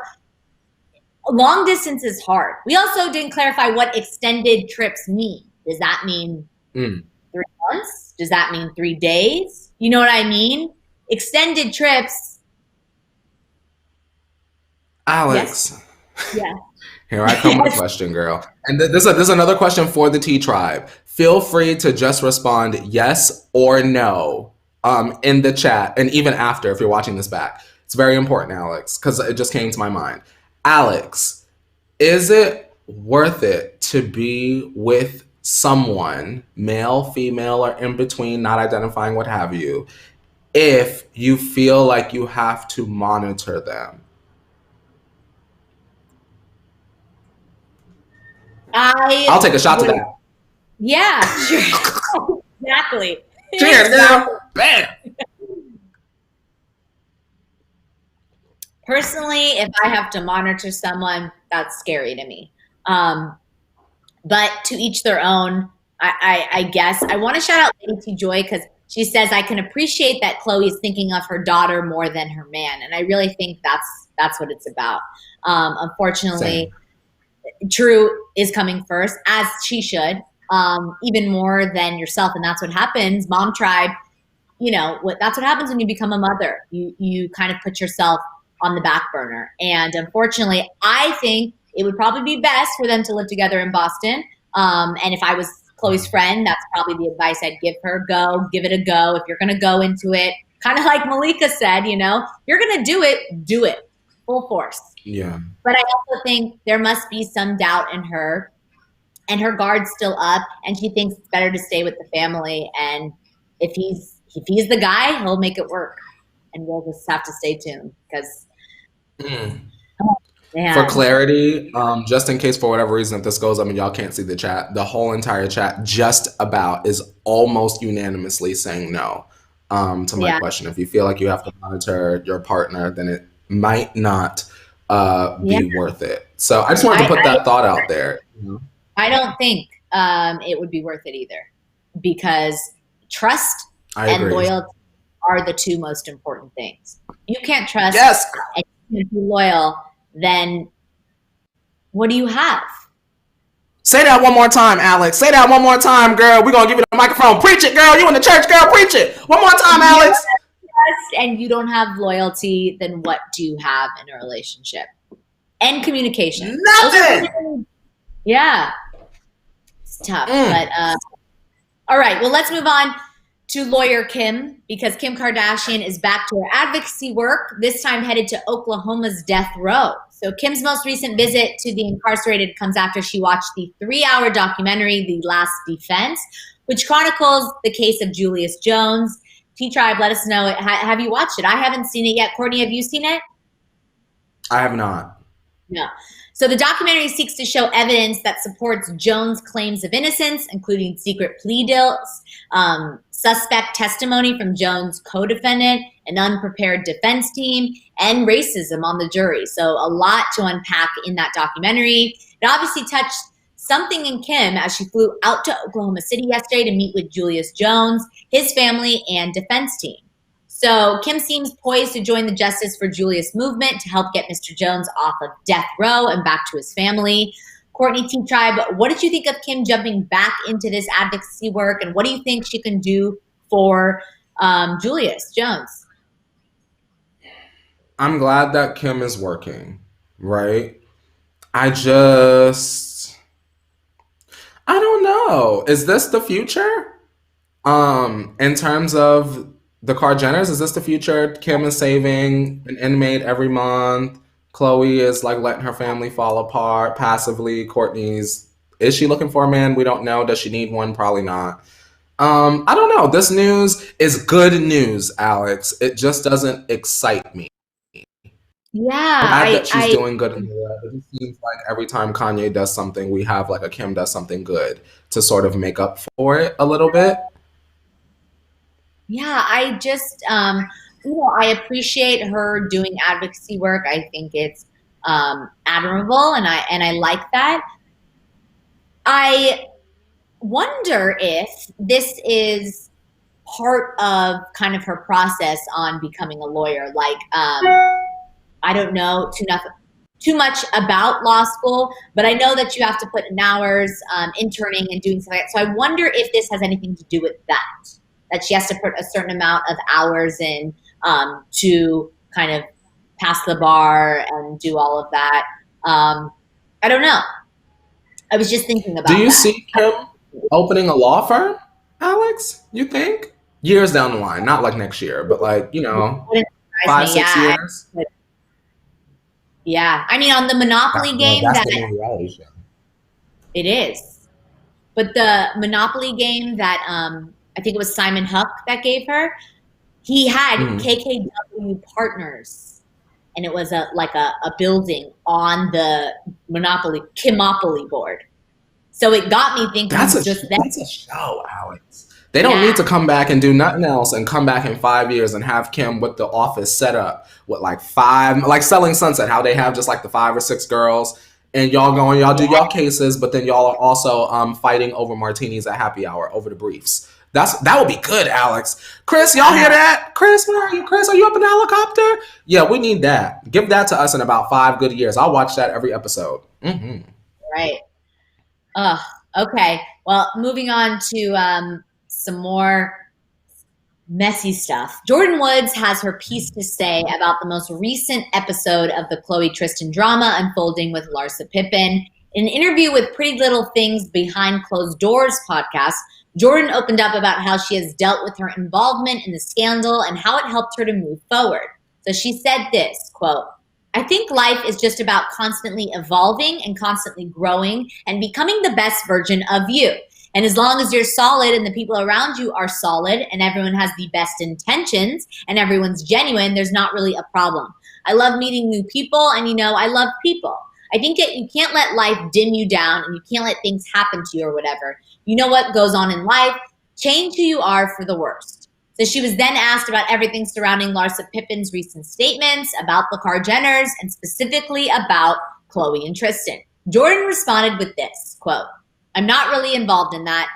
long distance is hard. We also didn't clarify what extended trips mean. Does that mean Mm. 3 months? Does that mean 3 days? You know what I mean? Extended trips. Yes. Alex, Yeah. here I come with a Yes. question, girl. And this is another question for the T Tribe. Feel free to just respond yes or no in the chat, and even after if you're watching this back. It's very important, Alex, because it just came to my mind. Alex, is it worth it to be with someone, male, female, or in between, not identifying, what have you, if you feel like you have to monitor them? I'll I take a shot to would, that. yeah, sure. Exactly. Cheers, Exactly. girl. Bam. Personally, if I have to monitor someone, that's scary to me. Um, but to each their own. I guess I want to shout out Lady T Joy because she says I can appreciate that Chloe is thinking of her daughter more than her man, and I really think that's what it's about. Unfortunately, Same. True is coming first, as she should, even more than yourself, and that's what happens. Mom tribe, that's what happens when you become a mother. You kind of put yourself on the back burner, and unfortunately, I think it would probably be best for them to live together in Boston. And if I was Chloe's friend, that's probably the advice I'd give her. Go, give it a go. If you're going to go into it, kind of like Malika said, you're going to do it full force. Yeah. But I also think there must be some doubt in her, and her guard's still up, and she thinks it's better to stay with the family. And if he's the guy, he'll make it work, and we'll just have to stay tuned because, Mm. For man, clarity, just in case for whatever reason if this goes up and y'all can't see the chat, the whole entire chat just about is almost unanimously saying no to my yeah, question. If you feel like you have to monitor your partner, then it might not yeah. be worth it. So I just wanted to put that thought out there. I don't think it would be worth it either, because trust I and agree. loyalty are the two most important things. You can't trust Yes. and you can't be loyal, then what do you have? Say that one more time, Alex. Say that one more time, girl. We're going to give you the microphone. Preach it, girl. You in the church, girl. Preach it. One more time, If you don't Alex. have trust and you don't have loyalty, then what do you have in a relationship? And communication. Nothing. Yeah, it's tough. But all right, well, let's move on to lawyer Kim, because Kim Kardashian is back to her advocacy work, this time headed to Oklahoma's death row. So Kim's most recent visit to the incarcerated comes after she watched the 3-hour documentary, The Last Defense, which chronicles the case of Julius Jones. T-Tribe, let us know. Have you watched it? I haven't seen it yet. Courtney, have you seen it? I have not. No. So the documentary seeks to show evidence that supports Jones' claims of innocence, including secret plea deals, suspect testimony from Jones' co-defendant, an unprepared defense team, and racism on the jury. So a lot to unpack in that documentary. It obviously touched something in Kim as she flew out to Oklahoma City yesterday to meet with Julius Jones, his family, and defense team. So Kim seems poised to join the Justice for Julius movement to help get Mr. Jones off of death row and back to his family. Courtney T. Tribe, what did you think of Kim jumping back into this advocacy work, and what do you think she can do for Julius Jones? I'm glad that Kim is working, right? I don't know. Is this the future? In terms of the Jenners, is this the future? Kim is saving an inmate every month. Chloe is like letting her family fall apart passively. Is she looking for a man? We don't know. Does she need one? Probably not. I don't know. This news is good news, Alex. It just doesn't excite me. Yeah, Glad that she's doing good in the world. It just seems like every time Kanye does something, we have like a Kim does something good to sort of make up for it a little bit. Yeah, I just, I appreciate her doing advocacy work. I think it's admirable, and I like that. I wonder if this is part of kind of her process on becoming a lawyer. Like, I don't know, to nothing. too much about law school, but I know that you have to put in hours interning and doing something like that. So I wonder if this has anything to do with that she has to put a certain amount of hours in to kind of pass the bar and do all of that. I don't know. I was just thinking about Do you that. see him opening a law firm, Alex? You think? Years down the line, not like next year, but like, you know, Wouldn't surprise 5, me. 6 years. Yeah. I mean, on the Monopoly game, That's that the new reality show. it is. But the Monopoly game that I think it was Simon Huck that gave her, he had KKW Partners, and it was a building on the Kimopoly board. So it got me thinking. That's a show, Alex. They don't need to come back and do nothing else and come back in 5 years and have Kim with the office set up with like Selling Sunset, how they have just like the 5 or 6 girls and y'all do y'all cases, but then y'all are also fighting over martinis at happy hour over the briefs. That would be good, Alex. Chris, y'all hear that? Chris, where are you? Chris, are you up in the helicopter? Yeah, we need that. Give that to us in about 5 good years. I'll watch that every episode. Mm-hmm. Right. Okay. Well, moving on to some more messy stuff. Jordyn Woods has her piece to say about the most recent episode of the Khloe Tristan drama unfolding with Larsa Pippen. In an interview with Pretty Little Things Behind Closed Doors podcast, Jordyn opened up about how she has dealt with her involvement in the scandal and how it helped her to move forward. So she said this, quote, "I think life is just about constantly evolving and constantly growing and becoming the best version of you. And as long as you're solid and the people around you are solid and everyone has the best intentions and everyone's genuine, there's not really a problem. I love meeting new people and, I love people. I think that you can't let life dim you down and you can't let things happen to you or whatever. You know what goes on in life. Change who you are for the worst." So she was then asked about everything surrounding Larsa Pippen's recent statements about the Kardashians and specifically about Khloe and Tristan. Jordyn responded with this, quote, "I'm not really involved in that.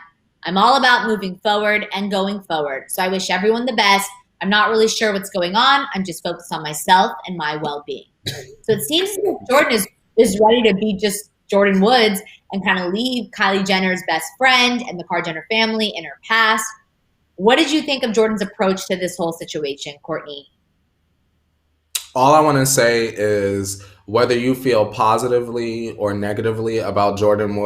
I'm all about moving forward and going forward. So I wish everyone the best. I'm not really sure what's going on. I'm just focused on myself and my well-being." So it seems like Jordyn is ready to be just Jordyn Woods and kind of leave Kylie Jenner's best friend and the Kardashian family in her past. What did you think of Jordyn's approach to this whole situation, Courtney? All I want to say is whether you feel positively or negatively about Jordyn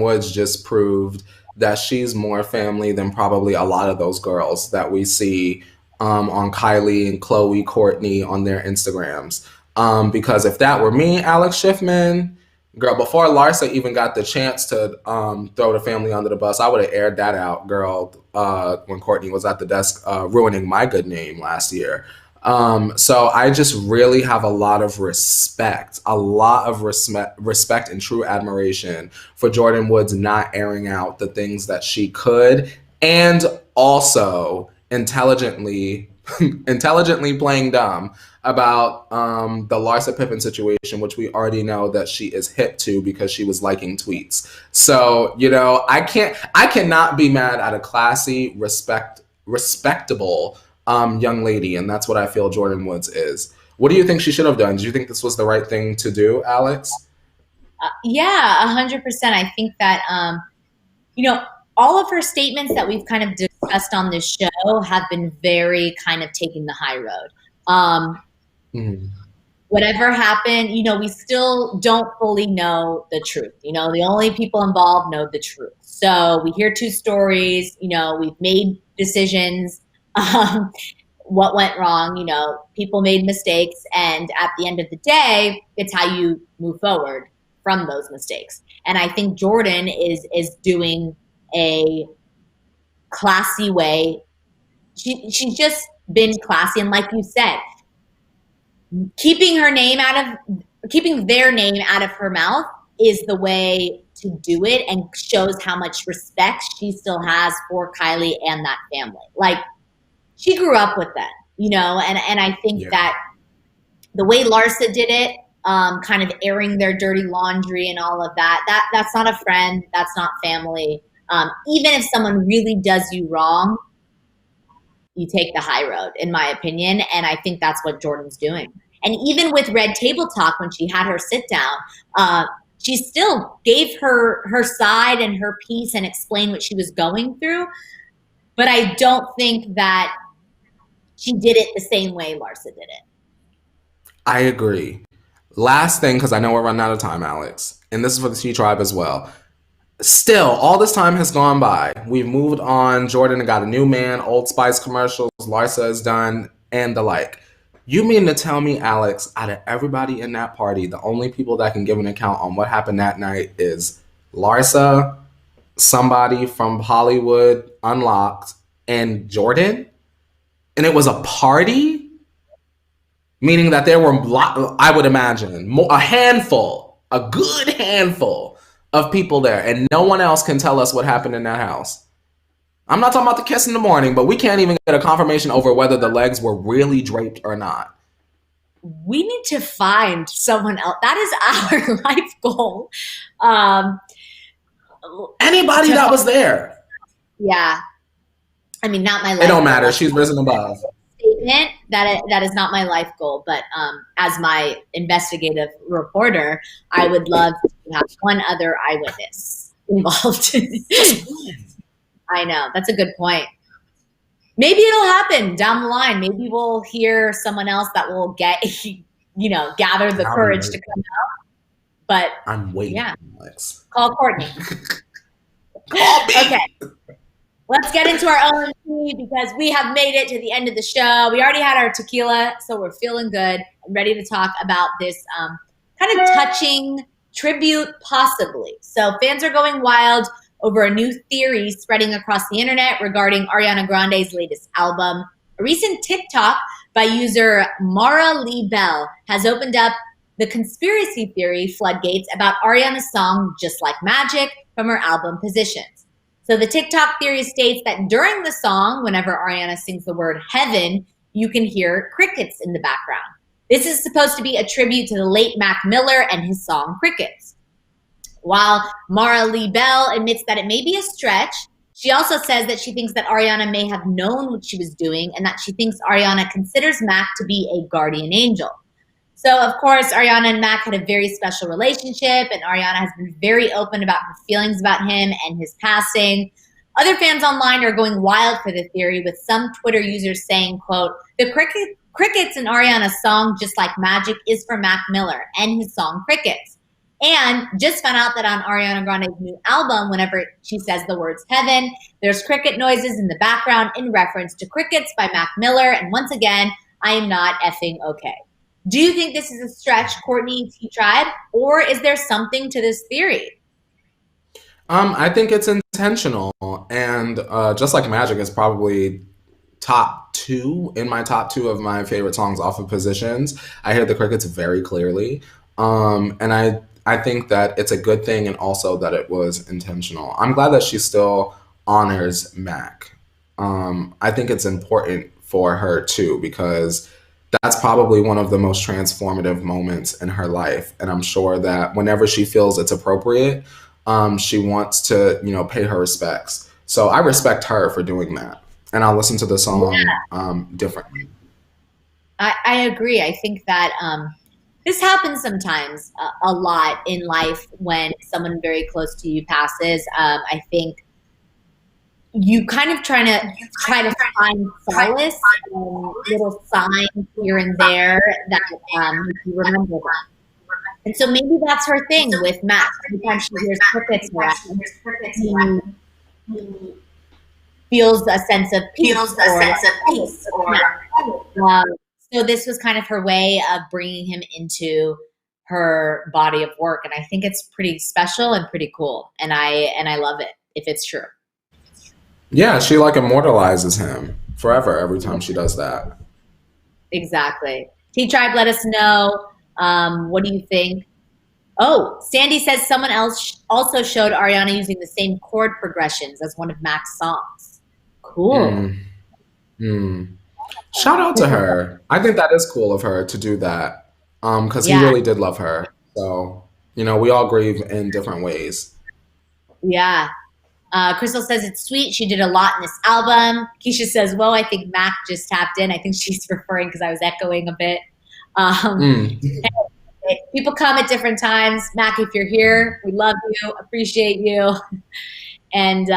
Woods just proved that she's more family than probably a lot of those girls that we see on Kylie and Khloe, Courtney on their Instagrams. Because if that were me, Alex Schiffman, girl, before Larsa even got the chance to throw the family under the bus, I would have aired that out, girl, when Courtney was at the desk ruining my good name last year. So I just really have a lot of respect and true admiration for Jordyn Woods not airing out the things that she could, and also intelligently playing dumb about the Larsa Pippen situation, which we already know that she is hip to because she was liking tweets. So, I cannot be mad at a classy, respectable young lady, and that's what I feel Jordyn Woods is. What do you think she should have done? Do you think this was the right thing to do, Alex? Yeah, 100%. I think that, all of her statements that we've kind of discussed on this show have been very kind of taking the high road. Whatever happened, we still don't fully know the truth. The only people involved know the truth. So we hear 2 stories, we've made decisions. What went wrong, people made mistakes. And at the end of the day, it's how you move forward from those mistakes. And I think Jordyn is doing a classy way. She's just been classy. And like you said, keeping their name out of her mouth is the way to do it, and shows how much respect she still has for Kylie and that family. Like, she grew up with them, and I think that the way Larsa did it, kind of airing their dirty laundry and all of that's not a friend, that's not family. Even if someone really does you wrong, you take the high road, in my opinion, and I think that's what Jordyn's doing. And even with Red Table Talk, when she had her sit down, she still gave her side and her piece and explained what she was going through. But I don't think that she did it the same way Larsa did it. I agree. Last thing, because I know we're running out of time, Alex, and this is for the T Tribe as well. Still, all this time has gone by. We've moved on. Jordan got a new man, Old Spice commercials, Larsa is done, and the like. You mean to tell me, Alex, out of everybody in that party, the only people that can give an account on what happened that night is Larsa, somebody from Hollywood Unlocked, and Jordan? And it was a party? Meaning that there were, I would imagine, a good handful of people there, and no one else can tell us what happened in that house. I'm not talking about the kiss in the morning, but we can't even get a confirmation over whether the legs were really draped or not. We need to find someone else. That is our life goal. Anybody that was there. Yeah. I mean, not my life goal. It don't matter. Goal. She's risen above. Statement that is not my life goal, but as my investigative reporter, I would love to have one other eyewitness involved. I know, that's a good point. Maybe it'll happen down the line. Maybe we'll hear someone else that will get, gather the courage to come out. But I'm waiting. Yeah, Alex. call Courtney. Call me. Okay. Let's get into our own tea because we have made it to the end of the show. We already had our tequila, so we're feeling good and ready to talk about this kind of touching tribute, possibly. So fans are going wild over a new theory spreading across the internet regarding Ariana Grande's latest album. A recent TikTok by user Mara Lee Bell has opened up the conspiracy theory floodgates about Ariana's song Just Like Magic from her album Positions. So the TikTok theory states that during the song, whenever Ariana sings the word heaven, you can hear crickets in the background. This is supposed to be a tribute to the late Mac Miller and his song Crickets. While Mara Lee Bell admits that it may be a stretch, she also says that she thinks that Ariana may have known what she was doing and that she thinks Ariana considers Mac to be a guardian angel. So, of course, Ariana and Mac had a very special relationship, and Ariana has been very open about her feelings about him and his passing. Other fans online are going wild for the theory, with some Twitter users saying, quote, the crickets in Ariana's song Just Like Magic is for Mac Miller and his song Crickets. And just found out that on Ariana Grande's new album, whenever she says the words heaven, there's cricket noises in the background in reference to Crickets by Mac Miller. And once again, I am not effing okay. Do you think this is a stretch, Courtney T Tribe, or is there something to this theory? I think it's intentional, and Just Like Magic is probably top two of my favorite songs off of Positions. I hear the crickets very clearly, and I think that it's a good thing, and also that it was intentional. I'm glad that she still honors Mac. I think it's important for her too, because that's probably one of the most transformative moments in her life. And I'm sure that whenever she feels it's appropriate, she wants to, pay her respects. So I respect her for doing that. And I'll listen to the song differently. I agree. I think that this happens sometimes a lot in life when someone very close to you passes. I think you kind of try to find solace in little signs here and there that you remember that. And so maybe that's her thing with Matt. Every time she hears crickets, he feels a sense of peace. So this was kind of her way of bringing him into her body of work, and I think it's pretty special and pretty cool. And I love it if it's true. Yeah, she immortalizes him forever every time she does that. Exactly. T-Tribe, let us know. What do you think? Oh, Sandy says someone else also showed Ariana using the same chord progressions as one of Mac's songs. Cool. Shout out to her. I think that is cool of her to do that, because he really did love her. So, we all grieve in different ways. Yeah. Crystal says it's sweet. She did a lot in this album. Keisha says, whoa, I think Mac just tapped in. I think she's referring because I was echoing a bit. Um, People come at different times. Mac, if you're here, we love you, appreciate you, and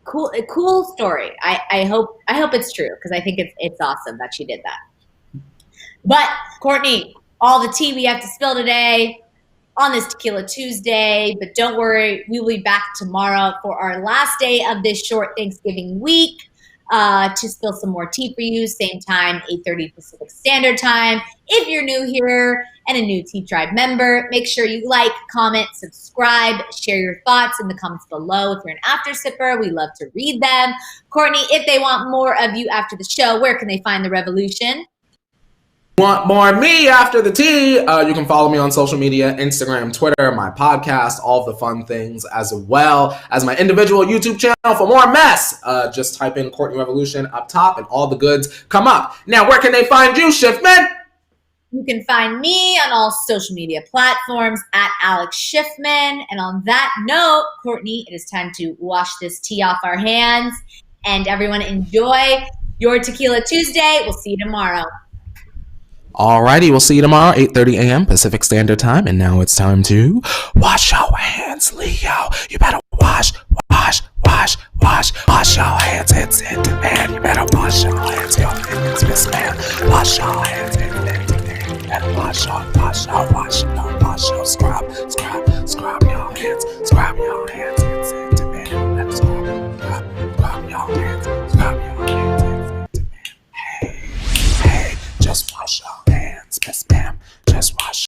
cool story. I hope it's true because I think it's awesome that she did that. But Courtney, all the tea we have to spill today on this Tequila Tuesday. But don't worry, we will be back tomorrow for our last day of this short Thanksgiving week. To spill some more tea for you, same time, 8:30 Pacific Standard Time. If you're new here and a new Tea Tribe member, make sure you like, comment, subscribe, share your thoughts in the comments below. If you're an after sipper, we love to read them. Courtney, if they want more of you after the show, where can they find the revolution? Want more of me after the tea? You can follow me on social media, Instagram, Twitter, my podcast, all of the fun things, as well as my individual YouTube channel for more mess. Just type in Courtney Revolution up top and all the goods come up. Now, where can they find you, Schiffman? You can find me on all social media platforms at Alex Schiffman. And on that note, Courtney, it is time to wash this tea off our hands. And everyone enjoy your Tequila Tuesday. We'll see you tomorrow. Alrighty, we'll see you tomorrow, 8:30 a.m. Pacific Standard Time. And now it's time to wash your hands, Leo. You better wash your hands, man. You better wash your hands, Miss Man. Wash your hands, you better wash your, scrub your hands,